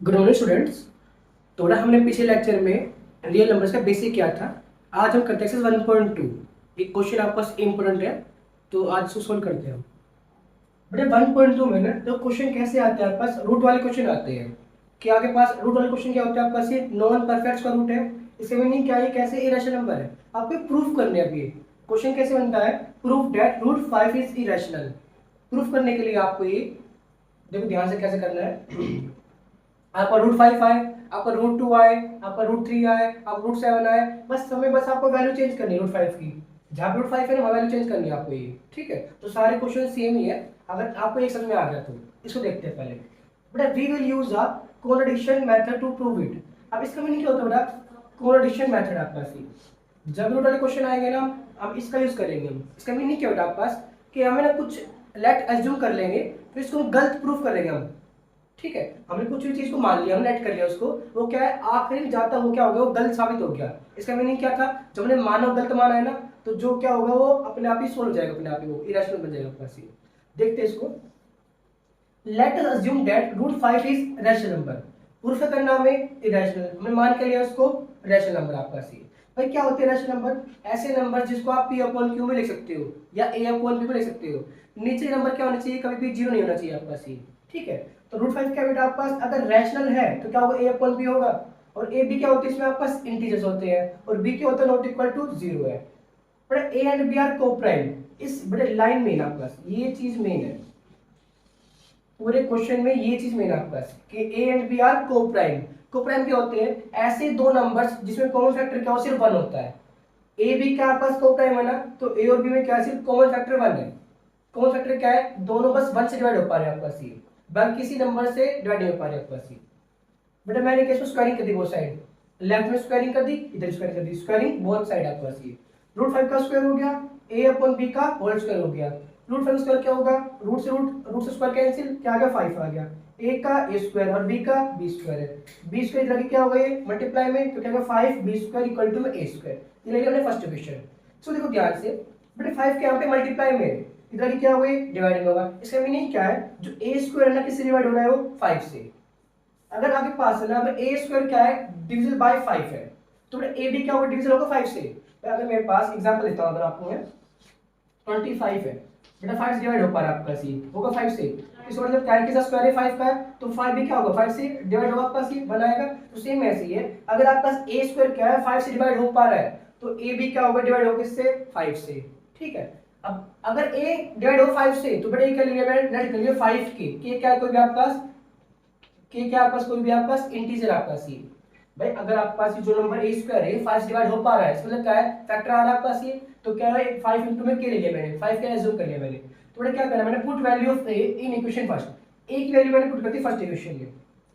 Good morning students. थोड़ा हमने पिछले लेक्चर में रियल नंबर्स का बेसिक किया था। आज हम करते हैं एक्सरसाइज 1.2। एक क्वेश्चन आपके पास इम्पोर्टेंट है, तो आज इसको सोल्व करते हैं हम। बेटे 1.2 में ना तो क्वेश्चन कैसे आते हैं आपके पास, रूट वाले क्वेश्चन आते हैं। कि आपके पास रूट वाले क्वेश्चन क्या होते हैं, आपके पास ये नॉन परफेक्ट का रूट है। इसके मीनिंग क्या है, कैसे इरेशनल नंबर है, आपको प्रूफ करने हैं। अब ये क्वेश्चन कैसे बनता है, proof that root 5 is irrational. Proof करने के लिए आपको ये देखो ध्यान से कैसे करना है। आपका रूट 5 आए, आपका रूट 2 आए, आपका रूट 3 आए, आपका रूट 7 आए, बस आपको वैल्यू चेंज करनी है रूट 5 की। जहाँ पे रूट 5 है ना वहाँ वैल्यू चेंज करनी है आपको ये, ठीक है। तो सारे क्वेश्चन सेम ही है। अगर आपको एक समझ में आ गया तो इसको देखते हैं पहले। बेटा we will use a correlation method to prove it. अब इसका मीनिंग क्या होता है बेटा, कोरिलेशन मेथड आपके पास जब रूट वाले क्वेश्चन आएंगे ना हम इसका यूज करेंगे। हम इसका मीनिंग क्या होता है आपके पास कि हमें ना कुछ लेट एज्यूम कर लेंगे, फिर इसको गलत प्रूफ करेंगे हम, ठीक है। हमने कुछ भी चीज को मान लिया, हमने नेट कर लिया उसको, वो क्या है आखिरी में जाता हो क्या हो गया, वो गलत साबित हो गया। इसका मीनिंग क्या था, जब हमने माना गलत माना है ना, तो जो क्या होगा वो अपने आप ही सोल्व हो जाएगा, अपने आप ही वो इरेशनल बन जाएगा आपका सी। देखते हैं इसको। Let us assume that root 5 is rational number. Proof करना हमें इरेशनल, हमने मान के लिया उसको रैशनल नंबर आपका सी। भाई क्या होते हैं रैशनल नंबर, ऐसे नंबर जिसको आप p अपॉन q में लिख सकते हो या a अपॉन b में लिख सकते हो। नीचे नंबर क्या होना चाहिए, कभी भी जीरो नहीं होना चाहिए आपका सी, ठीक है। तो रूट 5 क्या बेटा आपके पास अगर रैशनल है तो क्या होगा, a अपॉन b होगा। और a b क्या होते हैं, इसमें आपके पास इंटीजर्स होते हैं, और b क्या होता है नॉट इक्वल टू 0 है। बड़ा a and b are coprime, इस बड़े लाइन में आपके पास ये चीज मेन है। पूरे क्वेश्चन में ये चीज मेन आपके पास कि a and b are coprime. Coprime क्या होते हैं, ऐसे दो नंबर्स जिसमें कॉमन फैक्टर क्या हो, सिर्फ 1 होता है। a b क्या आपके पास कोप्राइम है ना, तो a और b में क्या है, सिर्फ कॉमन फैक्टर 1 है। कॉमन फैक्टर क्या है, दोनों बस 1 से डिवाइड हो पा रहे हैं आपका सी, बाकी किसी नंबर से डिवाइड नहीं हो पा रहे आपका सी। बेटा मैंने कैसे स्क्वायरिंग कर दी वो साइड, लेफ्ट में स्क्वायरिंग कर दी, इधर स्क्वायरिंग कर दी, स्क्वायरिंग बोथ साइड आपके पास ये। रूट 5 का स्क्वायर हो गया, a अपॉन b का होल स्क्वायर हो गया। रूट 5 स्क्वायर क्या होगा, रूट से स्क्वायर कैंसिल, क्या आ गया 5 आ गया। a का a स्क्वायर और b का b स्क्वायर है। b स्क्वायर इधर क्या होगा, ये मल्टीप्लाई में, तो क्या होगा 5b स्क्वायर इक्वल टू में a स्क्वायर। ये ले लिया हमने फर्स्ट इक्वेशन। सो देखो ध्यान से, बेटा 5 के यहाँ पे मल्टीप्लाई में, इधर क्या होगा, डिवाइडिंग होगा। इसका मीनिंग क्या है, जो a स्क्वायर है ना किससे डिवाइड हो रहा है, वो 5 से। अगर आपके पास है ना अब a स्क्वायर क्या है, डिविजिबल बाय 5 है, तो बेटा a भी क्या होगा, डिविजिबल होगा 5 से। अगर मेरे पास एग्जांपल लेता हूं, अगर आपको है 25 है, बेटा 5 से डिवाइड हो पा रहा है आपका c होगा 5 से। इसका मतलब क्या है कि स्क्वायर है 5 का है, तो 5 भी क्या होगा 5 से डिवाइड होगा आपका c बनाएगा। तो सेम ऐसे ही है, अगर आपके पास a स्क्वायर क्या है 5 से डिवाइड हो पा रहा है, तो a भी क्या होगा डिवाइड होगा किससे, 5 से, ठीक है। अब अगर a डिवाइड हो 5 से, तो बेटा ये क्या लिया मैंने, नेट कर लिया 5 के क्या है, कोई भी आपके पास कि क्या आपके पास कोई भी आपके पास इंटीजर आपका सी। भाई अगर आपके पास जो नंबर a स्क्वायर है 5 डिवाइड हो पा रहा है, इसका मतलब क्या है फैक्टर आ रहा है आपके पास ये, तो क्या है 5 इनटू में के ले लिया मैंने, 5 का एज्यूम कर लिया मैंने। तो मैंने क्या करना, मैंने put value of a in equation first, a की वैल्यू मैंने पुट कर दी फर्स्ट इक्वेशन में।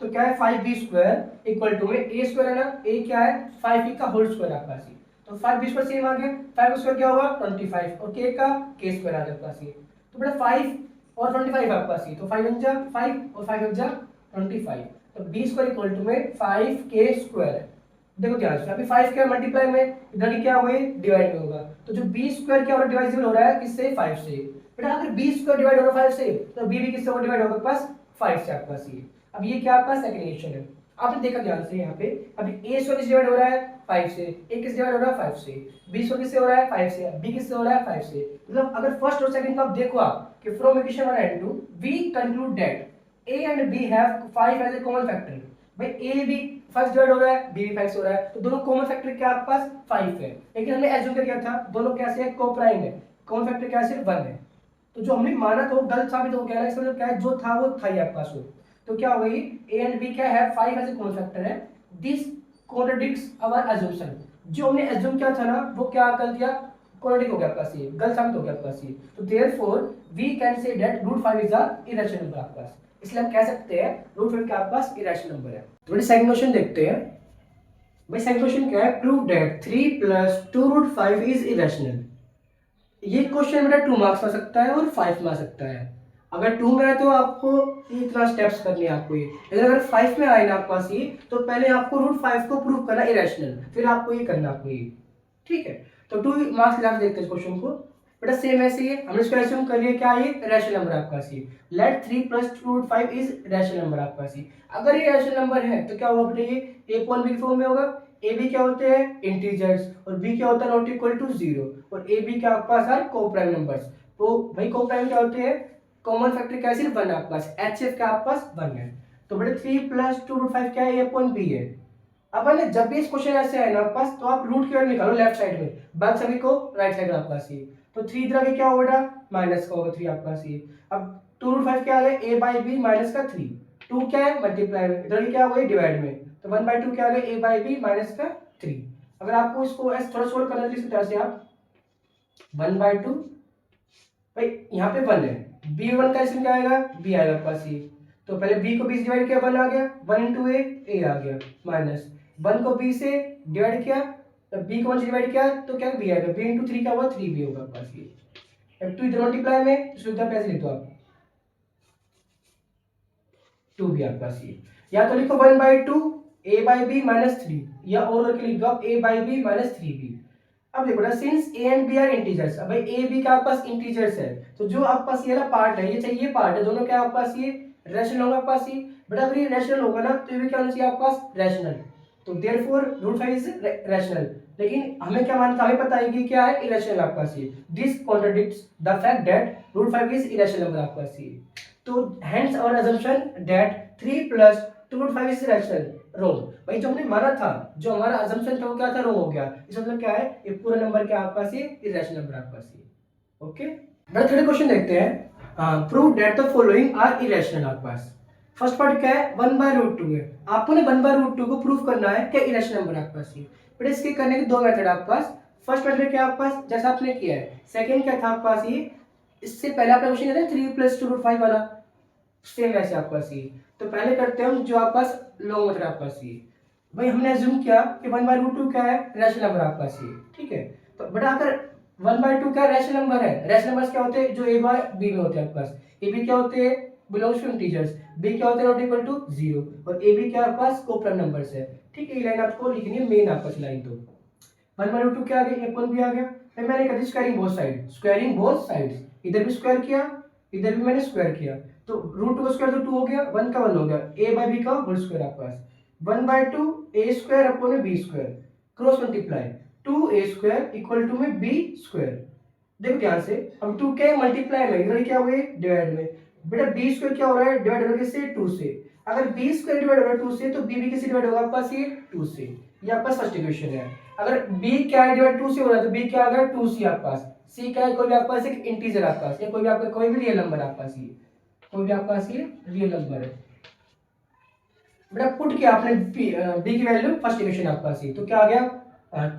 तो क्या है 5b स्क्वायर इक्वल टू में a स्क्वायर है ना, a क्या है 5b का होल स्क्वायर आपका सी। तो 5b स्क्वायर सेम आ गया, 5 स्क्वायर क्या होगा 25 और k का k स्क्वायर आ गया आपका सी। तो बेटा 5 और 25 आपका सी, तो 5 जा 5 और 5 जा 25, तो b स्क्वायर इक्वल टू में 5k स्क्वायर है। देखो ध्यान से, अभी 5 क्या मल्टीप्लाई में, इधर क्या हुए डिवाइड में होगा, तो जो b स्क्वायर क्या हो रहा है डिवाइजिबल हो रहा है किससे 5 से। बेटा अगर b स्क्वायर डिवाइड हो रहा है 5 से, तो b भी किससे होगा डिवाइड होगा पास 5 से आपका सी। अब ये क्या आपका सेकंड इक्वेशन है। आपने देखा ध्यान से यहाँ पे, अभी a स्क्वायर डिवाइड हो रहा है 5 से, a किस डिवाइड हो रहा है 5 से, b स्क्वायर किससे हो रहा है 5 से, b किससे हो रहा है 5 से। मतलब अगर फर्स्ट और सेकंड को आप देखो आप कि from equation 1 and 2 we conclude that a and b have 5 as a common factor। भाई a भी 5 डिवाइड हो रहा है, b भी 5 से हो रहा है, तो दोनों कॉमन फैक्टर क्या आपके पास 5 है। लेकिन हमने एज्यूम क्या था, दोनों कैसे है कोप्राइम है, कॉमन फैक्टर क्या है सिर्फ 1 है। तो जो हमने माना था वो गलत साबित हो गया ना, इसका मतलब क्या है जो था वो था ही आपके पास वो। तो क्या हो गई a and b क्या है 5 as a common factor है, दिस कॉन्ट्रडिक्ट्स आवर अजम्पशन। जो हमने एज्यूम किया था ना वो क्या कर दिया, कॉन्ट्रडिक्ट हो गया आपका सी, गलत साबित हो गया आपका सी। तो therefore we can say that root 5 is a irrational number आपके पास, इसलिए हम कह सकते हैं रूट 5 का आपके पास इरेशनल नंबर है। तो सेकंड क्वेश्चन देखते हैं। भाई सेकंड क्वेश्चन क्या है, prove that 3 plus 2 root 5 is irrational. ये क्वेश्चन बेटा 2 मार्क्स में आ सकता है और 5 में आ सकता है। अगर 2 में है तो आपको इतना स्टेप्स करने हैं आपको ये, लेकिन अगर 5 में आए ना आपके पास ये, तो पहले आपको रूट 5 को प्रूव करना इरेशनल, फिर आपको ये करना आपको ये, ठीक है। तो 2 मार्क्स के साथ देखते हैं इस क्वेश्चन को। बेटा सेम ऐसे ही है, हमने इसको एज्यूम कर लिया क्या ये रैशनल नंबर आपका सी। लेट 3 + 2√5 इज रैशनल नंबर आपका सी। अगर ये रैशनल नंबर है तो क्या होगा बेटा, ये a अपॉन b की फॉर्म में होगा। ए बी क्या होते हैं इंटीजर्स, और b क्या होता है नॉट इक्वल टू 0, और ए बी क्या आपके पास है कोप्राइम नंबर्स। तो भाई कोप्राइम क्या होते हैं, कॉमन फैक्टर क्या सिर्फ 1 आपके पास, HCF क्या आपके पास 1 है। तो बेटा 3 + 2√5 क्या है, a अपॉन b है। अब है ना, जब भी इस क्वेश्चन ऐसे है ना आपके पास, तो आप रूट की वैल्यू निकालो लेफ्ट साइड में, बाकी सभी को राइट साइड में आपके पास ये। तो 3 इधर आगे क्या होगा बेटा, माइनस का होगा 3 आपके पास ये। अब 2√5 क्या आ गया, a/b माइनस का 3, 2 क्या है मल्टीप्लाई में, इधर क्या होगा डिवाइड में, तो 1/2 क्या आ गया a/b माइनस का 3। अगर आपको इसको ऐसे थोड़ा सोल्व करना है तो इस तरह से आप 1/2, भाई यहाँ पे 1 है, b1 का इसमें क्या आएगा b आएगा आपके पास ये। तो पहले b को b से डिवाइड किया 1 आ गया, 1 × a आ गया, माइनस 1 को b से डिवाइड किया, तो b को 1 से डिवाइड किया तो क्या b आएगा, b × 3 क्या हुआ 3b होगा आपके पास ये। अब 2 इधर मल्टीप्लाई में तो सुविधा पैसे लिख दो आप, 2b आपके पास ये। या तो लिखो 1/2 a/b माइनस 3, या और करके लिख दो आप a/b माइनस 3b। अब देखो ना, since a and b are integers, अब भाई a b का आपके पास इंटीजर्स है, तो जो आपके पास ये वाला पार्ट है, ये चाहिए पार्ट है, दोनों क्या आपके पास ये रैशनल होगा आपके पास ये। बट अगर ये रैशनल होगा ना तो ये भी क्या होना चाहिए आपके पास रैशनल, तो देयरफॉर √5 इज रैशनल। लेकिन हमें क्या मानना था, हमें पता है कि क्या है इरेशनल आपके पास ये। This contradicts the fact that √5 is irrational number आपके पास ये। तो hence our assumption that 3 + 2√5 is rational wrong. भाई जो हमने माना था, जो हमारा असम्पशन था वो क्या था, रोंग हो गया। इसका मतलब क्या है, ये पूरा नंबर क्या आपके पास ये इरेशनल नंबर आपके पास ये। ओके, बड़ा थर्ड क्वेश्चन देखते हैं। Prove that the following are irrational आपके पास। फर्स्ट पार्ट क्या है, 1/√2 है, आपको ना 1/√2 को प्रूव करना है क्या इरेशनल नंबर आपके पास ये। बट इसके करने के दो मेथड आपके पास। फर्स्ट मेथड क्या आपके पास, जैसा आपने किया है। सेकंड क्या था आपके पास ये, इससे पहले आपने क्वेश्चन किया था 3 + 2√5 वाला, सेम वैसे आपके पास ये। तो पहले करते हैं हम जो आपके पास लॉन्ग मेथड आपके पास ये। भाई हमने अज्यूम किया कि 1/√2 क्या है रैशनल नंबर आपके पास ये, ठीक है। तो बट अगर 1/2 क्या रैशनल नंबर है, रैशनल नंबर्स क्या होते हैं जो a/b में होते हैं आपके पास। ए बी क्या होते हैं बिलोंग्स टू इंटीजर्स, बी क्या होते हैं नॉट इक्वल टू 0, और ए बी क्या आपके पास कोप्राइम नंबर्स है, ठीक है। ये लाइन आपको लिखनी है मेन आपके पास लाइन। तो 1/2 क्या आ गया, a भी आ गया। फिर मैंने कर दी squaring both side, squaring both sides, इधर भी स्क्वायर किया, इधर भी मैंने स्क्वायर किया, तो √2 का स्क्वायर तो 2 हो गया, 1 का 1 हो गया, a/b का होल स्क्वायर आपके पास 1/2 a² upon b² cross multiply 2a² equal to में b²। देखो ध्यान से, अब 2 क्या है मल्टीप्लाई में, इधर क्या हुए डिवाइड में। बेटा b² क्या हो रहा है डिवाइड हो रहा है किससे 2 से। अगर b² डिवाइड हो रहा है 2 से तो b भी किससे डिवाइड होगा आपके पास ये 2 से। ये आपका फर्स्ट इक्वेशन है। अगर b क्या है डिवाइड 2 से हो रहा है तो b क्या आ गया 2c आपके पास। c क्या है कोई भी आपके पास एक इंटीजर आपके पास, या कोई भी आपका कोई भी रियल नंबर आपके पास, ये कोई भी आपके पास ये रियल नंबर है। बेटा पुट किया आपने b की वैल्यू फर्स्ट इक्वेशन आपके पास ये, तो क्या आ गया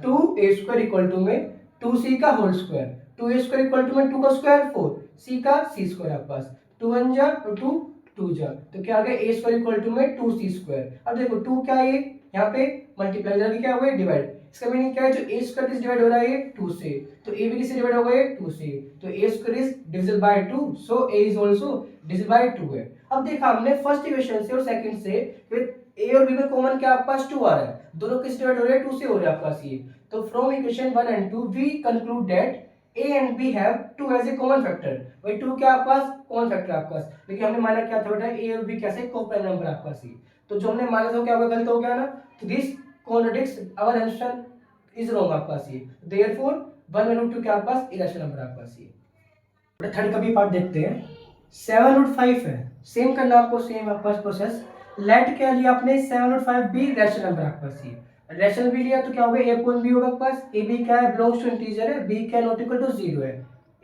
2a² इक्वल टू में 2c का whole square, 2a² equal to में 2 का स्क्वायर 4, c का c² आपके पास 2 1 जा 2 2 जा, तो क्या आ गया a² इक्वल टू में 2c²। अब देखो 2 क्या है यहाँ पे मल्टीप्लाई, इधर भी क्या हुआ है डिवाइड। इसका मीनिंग क्या है, जो a² किस डिवाइड हो रहा है 2 से, तो a भी किससे डिवाइड हो गया है 2 से, तो a² is divisible by 2, so a is also divisible by 2 है। अब देखा हमने फर्स्ट इक्वेशन से और सेकंड से, फिर a और b में कॉमन क्या आपके पास 2 आ रहा है, दोनों किस डिवाइड हो रहे हैं 2 से हो रहे हैं आपके पास ये। तो from equation 1 and 2 we conclude that a and b have 2 as a common factor। भाई 2 क्या आपके पास कॉमन फैक्टर आपके पास, लेकिन हमने माना क्या था बेटा a और b कैसे कोप्राइम नंबर आपके पास ही। तो जो हमने माना था क्या होगा गलत हो गया ना, तो this contradicts our assumption is wrong आपके पास ये। देयरफॉर 1/√2 क्या आपके पास इरेशनल नंबर आपके पास ये। थर्ड का भी पार्ट देखते हैं। 7/5 है, सेम करना आपको, सेम आपके पास प्रोसेस। लेट क्या लिया आपने 7/5 भी रैशनल नंबर आपके पास ये। रैशनल भी लिया तो क्या होगा a अपॉन b होगा आपके पास। ए बी क्या है बिलोंग्स टू इंटीजर है, b क्या नॉट इक्वल टू 0 है,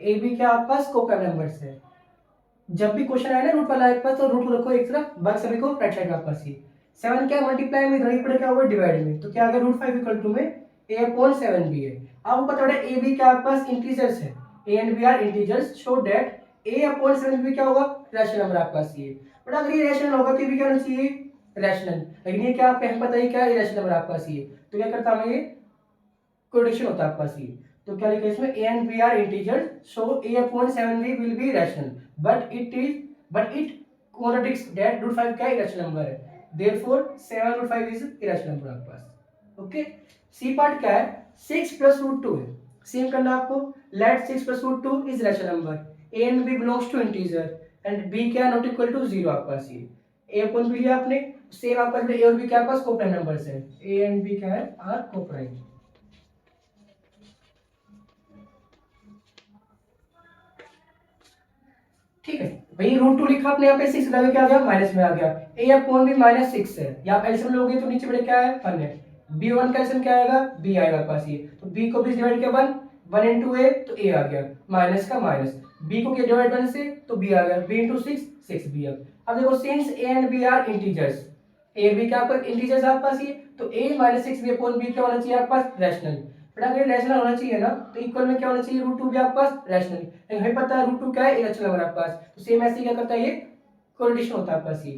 ए बी क्या आपके पास कोप्राइम नंबर्स है। जब भी क्वेश्चन आए ना रूट वाला आपके पास, तो रूट रखो एक तरफ, बाकी सभी को राइट साइड में आपके पास ही। 7 क्या मल्टीप्लाई में इधर ही पड़े क्या होगा डिवाइड में, तो क्या आ गया √5 इक्वल टू में a अपॉन 7b है। आपको पता है a b क्या आपके पास इंटीजर्स है, a and b are integers, so that a upon 7b क्या होगा रैशनल नंबर आपके पास ये। बट अगर ये रैशनल होगा तो ये भी क्या होना चाहिए रैशनल, लेकिन ये क्या आपको हम पता है क्या इरेशनल नंबर आपके पास ये। तो क्या करता हमें ये कोडिक्शन होता है आपके पास ये। तो क्या लिखा है इसमें a and b are integers, so a upon 7b will be rational, but it contradicts that √5 क्या इरेशनल नंबर है, देयरफॉर 7/5 इज इरेशनल नंबर आपके पास। ओके, सी पार्ट क्या है 6 + √2 है। सेम करना आपको, let 6 plus root 2 is rational number, a and b belongs to integer and b क्या नॉट इक्वल टू 0 आपके पास, ये ए अपॉन बी लिया आपने, सेम आपका ए और बी क्या पास कोप्राइम नंबर्स है, ए एंड बी क्या है आर कोप्राइम। ठीक है भाई, रूट 2 लिखा आपने यहाँ पे, 6 लगे क्या आ गया माइनस में आ गया, ए अपॉन बी माइनस 6 है, या आप एलसीएम लोगे तो नीचे बड़े क्या है 1 है, बी वन का एलसीएम क्या आएगा बी आएगा पास, ये तो बी को भी डिवाइड किया 1 1 इंटू ए तो ए आ गया, माइनस का माइनस, बी को किया डिवाइड 1 से तो बी आ गया, बी इंटू 6 6 बी। अब देखो since a and b are integers, a b क्या पर इंटीजर्स आपके पास, ये तो a minus 6 b upon b क्या होना चाहिए आपके पास रैशनल, बट अगर रैशनल होना चाहिए ना तो इक्वल में क्या होना चाहिए रूट 2 भी आपके पास रैशनल, लेकिन हमें पता है रूट 2 क्या है इरेशनल नंबर आपके पास, तो सेम ऐसे क्या करता है ये कोरिलेशन होता है आपके पास, ये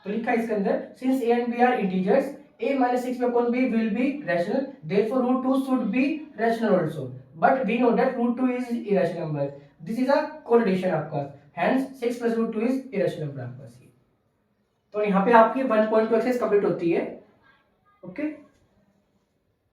तो लिखा है इसके अंदर since a and b are integers a minus 6 upon b will be rational, therefore root 2 should be rational also, but we know that root 2 is irrational number, this is a correlation आपका, hence 6 plus root 2 is irrational number आपका। तो यहाँ पे आपकी 1.2 exercise complete होती है। Okay